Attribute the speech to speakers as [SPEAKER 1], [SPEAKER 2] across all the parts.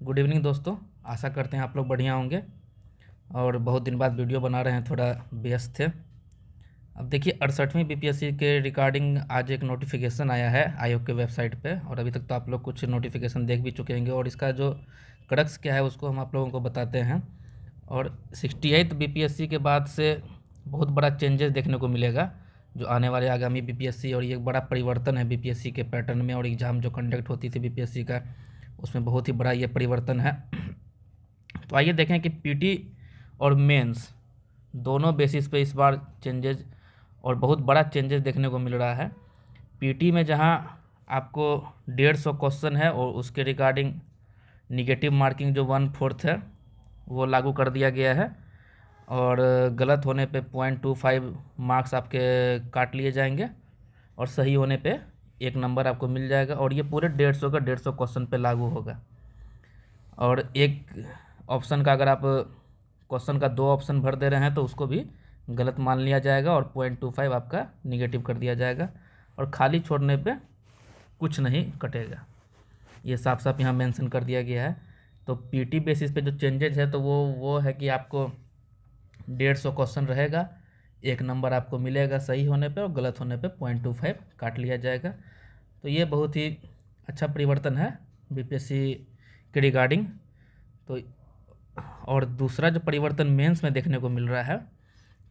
[SPEAKER 1] Good evening दोस्तों। आशा करते हैं आप लोग बढ़िया होंगे और बहुत दिन बाद वीडियो बना रहे हैं, थोड़ा व्यस्त थे। अब देखिए 68वीं बीपीएससी के रिगार्डिंग आज एक नोटिफिकेशन आया है आयोग के वेबसाइट पे, और अभी तक तो आप लोग कुछ नोटिफिकेशन देख भी चुके होंगे और इसका जो क्रक्स क्या है उसको हम आप लोगों को बताते हैं। और 68th बीपीएससी के बाद से बहुत बड़ा चेंजेस देखने को मिलेगा जो आने वाले आगामी बीपीएससी, और ये एक बड़ा परिवर्तन है बीपीएससी के पैटर्न में, और एग्ज़ाम जो कंडक्ट होती थी बीपीएससी का उसमें बहुत ही बड़ा ये परिवर्तन है। तो आइए देखें कि पीटी और मेंस दोनों बेसिस पे इस बार चेंजेस और बहुत बड़ा चेंजेस देखने को मिल रहा है। पीटी में जहां आपको 150 क्वेश्चन है और उसके रिगार्डिंग निगेटिव मार्किंग जो 1/4 है वो लागू कर दिया गया है, और गलत होने पे 0.25 मार्क्स आपके काट लिए जाएंगे और सही होने पे 1 नंबर आपको मिल जाएगा, और ये पूरे 150 का 150 क्वेश्चन पे लागू होगा। और एक ऑप्शन का अगर आप क्वेश्चन का 2 ऑप्शन भर दे रहे हैं तो उसको भी गलत मान लिया जाएगा और 0.25 आपका निगेटिव कर दिया जाएगा, और खाली छोड़ने पे कुछ नहीं कटेगा। ये साफ साफ यहाँ मेंशन कर दिया गया है। तो पीटी बेसिस पे जो चेंजेज है तो वो है कि आपको 150 क्वेश्चन रहेगा, 1 नंबर आपको मिलेगा सही होने पे और गलत होने पे 0.25 काट लिया जाएगा। तो ये बहुत ही अच्छा परिवर्तन है बीपीएससी के रिगार्डिंग। तो और दूसरा जो परिवर्तन मेंस में देखने को मिल रहा है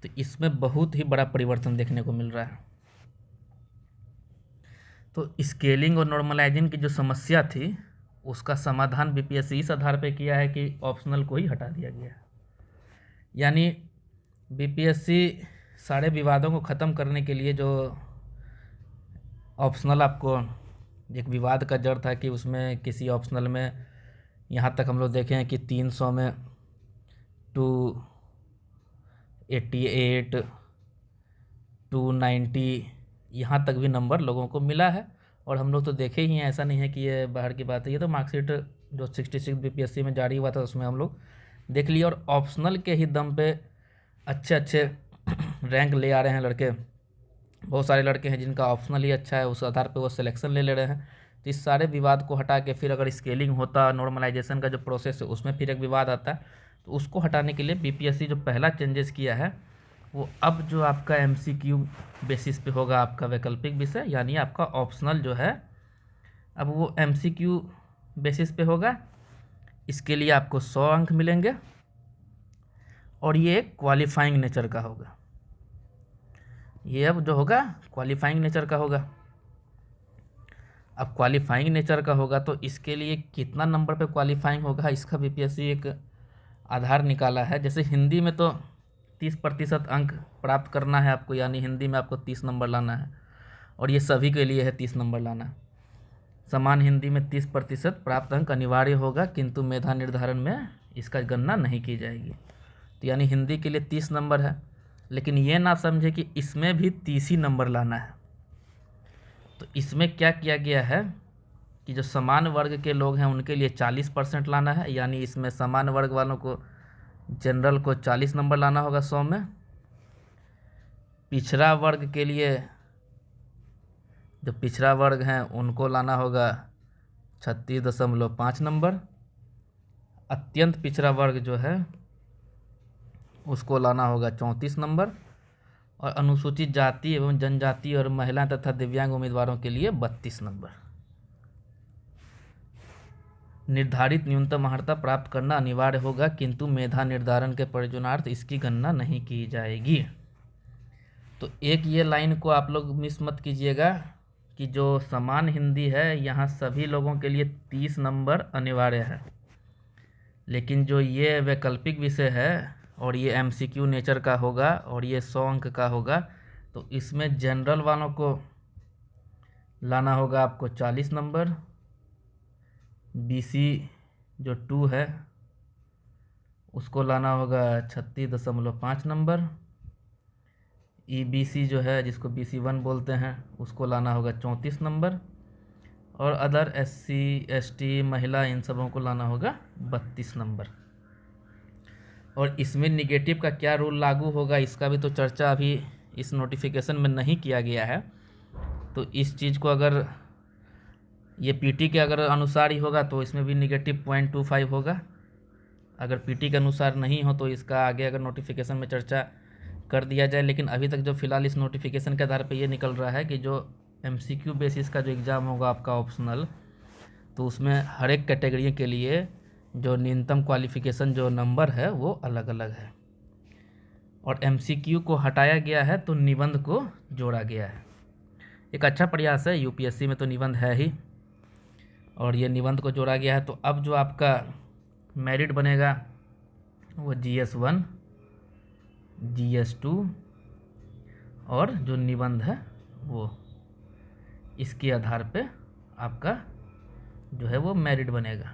[SPEAKER 1] तो इसमें बहुत ही बड़ा परिवर्तन देखने को मिल रहा है। तो स्केलिंग और नॉर्मलाइजिंग की जो समस्या थी उसका समाधान बीपीएससी इस आधार पे किया है कि ऑप्शनल को ही हटा दिया गया है। यानी बीपीएससी सारे विवादों को ख़त्म करने के लिए जो ऑप्शनल आपको एक विवाद का जड़ था कि उसमें किसी ऑप्शनल में यहाँ तक हम लोग देखें हैं कि 300 में 288 290 यहाँ तक भी नंबर लोगों को मिला है, और हम लोग तो देखे ही हैं, ऐसा नहीं है कि ये बाहर की बात है। ये तो मार्कशीट जो 66 बीपीएससी में जारी हुआ था उसमें हम लोग देख लिए, और ऑप्शनल के ही दम पे अच्छे अच्छे रैंक ले आ रहे हैं लड़के। बहुत सारे लड़के हैं जिनका ऑप्शनल ही अच्छा है, उस आधार पे वो सिलेक्शन ले रहे हैं। तो इस सारे विवाद को हटा के फिर अगर स्केलिंग होता, नॉर्मलाइजेशन का जो प्रोसेस है उसमें फिर एक विवाद आता, तो उसको हटाने के लिए बीपीएससी जो पहला चेंजेस किया है वो अब जो आपका एमसीक्यू बेसिस पे होगा आपका वैकल्पिक विषय, यानी आपका ऑप्शनल जो है अब वो एमसीक्यू बेसिस पे होगा। इसके लिए आपको 100 अंक मिलेंगे और ये क्वालिफाइंग नेचर का होगा। ये अब जो होगा क्वालिफाइंग नेचर का होगा। अब क्वालिफाइंग नेचर का होगा तो इसके लिए कितना नंबर पे क्वालिफाइंग होगा इसका बीपीएससी एक आधार निकाला है। जैसे हिंदी में तो 30% अंक प्राप्त करना है आपको, यानी हिंदी में आपको 30 नंबर लाना है, और ये सभी के लिए है 30 नंबर लाना। समान हिंदी में 30% प्राप्त अंक अनिवार्य होगा, किंतु मेधा निर्धारण में इसका गणना नहीं की जाएगी। तो यानी हिंदी के लिए 30 नंबर है, लेकिन ये ना समझे कि इसमें भी 30 ही नंबर लाना है। तो इसमें क्या किया गया है कि जो समान वर्ग के लोग हैं उनके लिए 40% लाना है, यानी इसमें समान वर्ग वालों को जनरल को 40 नंबर लाना होगा 100 में। पिछड़ा वर्ग के लिए जो पिछड़ा वर्ग हैं उनको लाना होगा 36.5 नंबर। अत्यंत पिछड़ा वर्ग जो है उसको लाना होगा 34 नंबर, और अनुसूचित जाति एवं जनजाति और महिला तथा दिव्यांग उम्मीदवारों के लिए 32 नंबर। निर्धारित न्यूनतम अर्हता प्राप्त करना अनिवार्य होगा, किंतु मेधा निर्धारण के प्रयोजनार्थ इसकी गणना नहीं की जाएगी। तो एक ये लाइन को आप लोग मिस मत कीजिएगा कि जो समान हिंदी है यहाँ सभी लोगों के लिए 30 नंबर अनिवार्य है, लेकिन जो ये वैकल्पिक विषय है और ये एमसीक्यू नेचर का होगा और ये 100 अंक का होगा, तो इसमें जनरल वालों को लाना होगा आपको 40 नंबर। बीसी जो 2 है उसको लाना होगा 36.5 नंबर। ईबीसी जो है जिसको बीसी 1 बोलते हैं उसको लाना होगा 34 नंबर, और अदर एससी एसटी महिला इन सबों को लाना होगा 32 नंबर। और इसमें निगेटिव का क्या रूल लागू होगा इसका भी तो चर्चा अभी इस नोटिफिकेशन में नहीं किया गया है। तो इस चीज़ को अगर ये पीटी के अगर अनुसार ही होगा तो इसमें भी -0.25 होगा। अगर पीटी के अनुसार नहीं हो तो इसका आगे अगर नोटिफिकेशन में चर्चा कर दिया जाए। लेकिन अभी तक जो फ़िलहाल इस नोटिफिकेशन के आधार पर ये निकल रहा है कि जो MCQ बेसिस का जो एग्ज़ाम होगा आपका ऑप्शनल, तो उसमें हर एक कैटेगरी के लिए जो न्यूनतम क्वालिफ़िकेशन जो नंबर है वो अलग अलग है, और MCQ को हटाया गया है तो निबंध को जोड़ा गया है। एक अच्छा प्रयास है, UPSC में तो निबंध है ही, और ये निबंध को जोड़ा गया है। तो अब जो आपका मेरिट बनेगा वो GS1, GS2 और जो निबंध है वो, इसके आधार पे आपका जो है वो मेरिट बनेगा।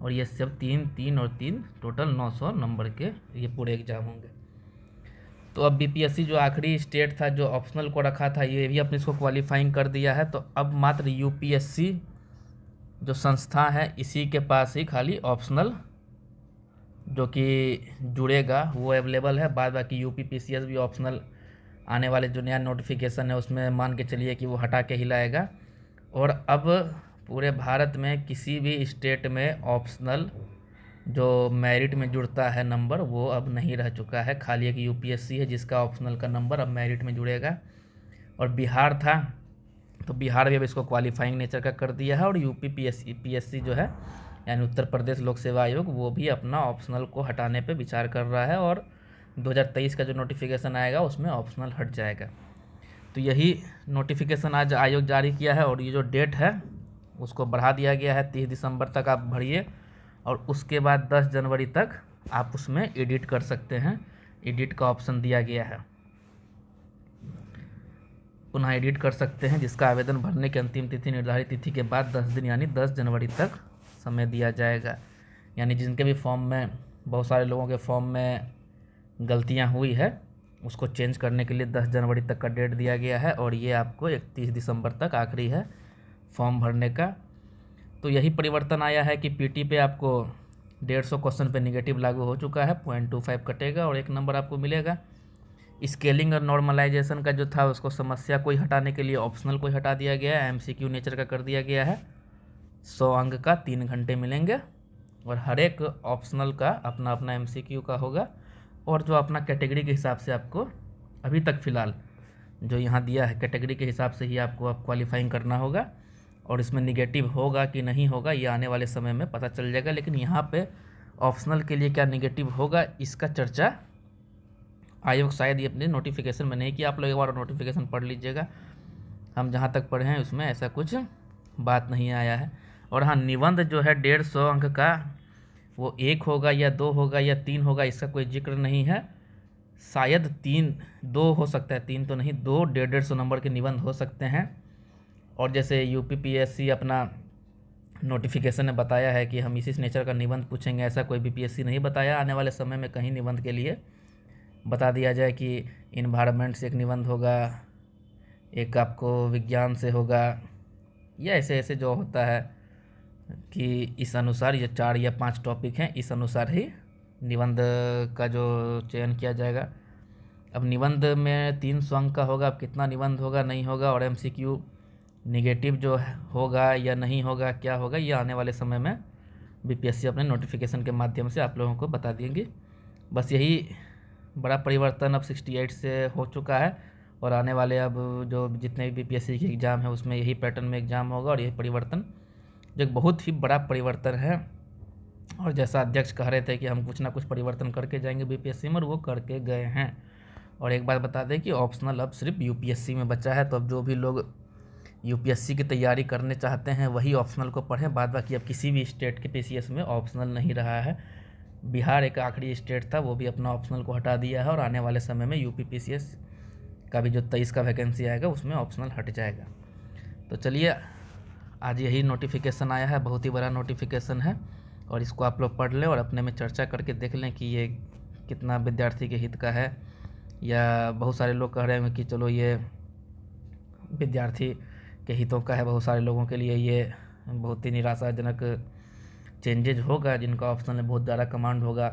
[SPEAKER 1] और ये सब 3 और 3 टोटल 900 नंबर के ये पूरे एग्ज़ाम होंगे। तो अब BPSC जो आखिरी स्टेट था जो ऑप्शनल को रखा था, ये भी अपने इसको क्वालिफाइंग कर दिया है। तो अब मात्र UPSC जो संस्था है इसी के पास ही खाली ऑप्शनल जो कि जुड़ेगा वो अवेलेबल है। बाद बाकी UPPCS भी ऑप्शनल आने वाले जो नया नोटिफिकेशन है उसमें मान के चलिए कि वो हटा के ही लाएगा। और अब पूरे भारत में किसी भी स्टेट में ऑप्शनल जो मेरिट में जुड़ता है नंबर वो अब नहीं रह चुका है। खाली एक UPSC है जिसका ऑप्शनल का नंबर अब मेरिट में जुड़ेगा। और बिहार था तो बिहार भी अब इसको क्वालिफाइंग नेचर का कर दिया है। और UPPSC जो है यानी उत्तर प्रदेश लोक सेवा आयोग, वो भी अपना ऑप्शनल को हटाने पे विचार कर रहा है, और 2023 का जो नोटिफिकेशन आएगा उसमें ऑप्शनल हट जाएगा। तो यही नोटिफिकेशन आज आयोग जारी किया है। और ये जो डेट है उसको बढ़ा दिया गया है, 30 दिसंबर तक आप भरिए, और उसके बाद 10 जनवरी तक आप उसमें एडिट कर सकते हैं। एडिट का ऑप्शन दिया गया है, पुनः एडिट कर सकते हैं, जिसका आवेदन भरने की अंतिम तिथि निर्धारित तिथि के बाद 10 दिन यानी 10 जनवरी तक समय दिया जाएगा। यानी जिनके भी फॉर्म में, बहुत सारे लोगों के फॉर्म में गलतियां हुई है उसको चेंज करने के लिए 10 जनवरी तक का डेट दिया गया है। और ये आपको 31 दिसंबर तक आखिरी है फॉर्म भरने का। तो यही परिवर्तन आया है कि पीटी पे आपको 150 क्वेश्चन पे नेगेटिव लागू हो चुका है, 0.25 कटेगा और 1 नंबर आपको मिलेगा। स्केलिंग और नॉर्मलाइजेशन का जो था उसको समस्या को हटाने के लिए ऑप्शनल को हटा दिया गया है, MCQ नेचर का कर दिया गया है। 100 अंक का 3 घंटे मिलेंगे, और हर एक ऑप्शनल का अपना अपना MCQ का होगा। और जो अपना कैटेगरी के हिसाब से आपको अभी तक फ़िलहाल जो यहाँ दिया है कैटेगरी के हिसाब से ही आपको अब क्वालिफाइंग करना होगा। और इसमें निगेटिव होगा कि नहीं होगा ये आने वाले समय में पता चल जाएगा। लेकिन यहाँ पे ऑप्शनल के लिए क्या निगेटिव होगा इसका चर्चा आयोग शायद ये अपने नोटिफिकेशन में नहीं किया। आप लोग एक बार नोटिफिकेशन पढ़ लीजिएगा, हम जहाँ तक पढ़े हैं उसमें ऐसा कुछ बात नहीं आया है। और हाँ, निबंध जो है 150 अंक का वो 1 होगा या 2 होगा या 3 होगा, इसका कोई जिक्र नहीं है। शायद 2 हो सकता है, 3 तो नहीं, 2 150 नंबर के निबंध हो सकते हैं। और जैसे UPPSC अपना नोटिफिकेशन ने बताया है कि हम इसी नेचर का निबंध पूछेंगे, ऐसा कोई BPSC नहीं बताया। आने वाले समय में कहीं निबंध के लिए बता दिया जाए कि इन्वायरमेंट से एक निबंध होगा, एक आपको विज्ञान से होगा, या ऐसे ऐसे जो होता है कि इस अनुसार ये 4 या 5 टॉपिक हैं, इस अनुसार ही निबंध का जो चयन किया जाएगा। अब निबंध में 300 अंक का होगा, अब कितना निबंध होगा नहीं होगा, और MCQ निगेटिव जो होगा या नहीं होगा, क्या होगा, ये आने वाले समय में BPSC अपने नोटिफिकेशन के माध्यम से आप लोगों को बता देंगे। बस यही बड़ा परिवर्तन अब 68 से हो चुका है, और आने वाले अब जो जितने भी BPSC के एग्ज़ाम है उसमें यही पैटर्न में एग्ज़ाम होगा। और यही परिवर्तन जो एक बहुत ही बड़ा परिवर्तन है, और जैसा अध्यक्ष कह रहे थे कि हम कुछ ना कुछ परिवर्तन करके जाएंगे BPSC में, और वो करके गए हैं। और एक बात बता दें कि ऑप्शनल अब सिर्फ UPSC में बचा है। तो अब जो भी लोग UPSC की तैयारी करने चाहते हैं वही ऑप्शनल को पढ़ें। बाद बाकी अब किसी भी स्टेट के PCS में ऑप्शनल नहीं रहा है। बिहार एक आखिरी स्टेट था, वो भी अपना ऑप्शनल को हटा दिया है, और आने वाले समय में UPPCS का भी जो 23 का वैकेंसी आएगा उसमें ऑप्शनल हट जाएगा। तो चलिए, आज यही नोटिफिकेशन आया है, बहुत ही बड़ा नोटिफिकेशन है, और इसको आप लोग पढ़ लें और अपने में चर्चा करके देख लें कि ये कितना विद्यार्थी के हित का है। या बहुत सारे लोग कह रहे हैं कि चलो ये विद्यार्थी के हितों का है, बहुत सारे लोगों के लिए ये बहुत ही निराशाजनक चेंजेज होगा। जिनका ऑप्शनल में बहुत ज़्यादा कमांड होगा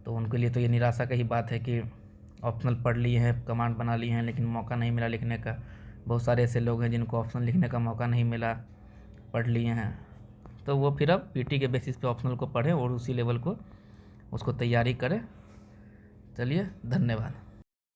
[SPEAKER 1] तो उनके लिए तो ये निराशा का ही बात है कि ऑप्शनल पढ़ लिए हैं, कमांड बना लिए हैं, लेकिन मौका नहीं मिला लिखने का। बहुत सारे ऐसे लोग हैं जिनको ऑप्शनल लिखने का मौका नहीं मिला, पढ़ लिए हैं, तो वो फिर अब पीटी के बेसिस पे ऑप्शनल को पढ़ें और उसी लेवल को उसको तैयारी करें। चलिए, धन्यवाद।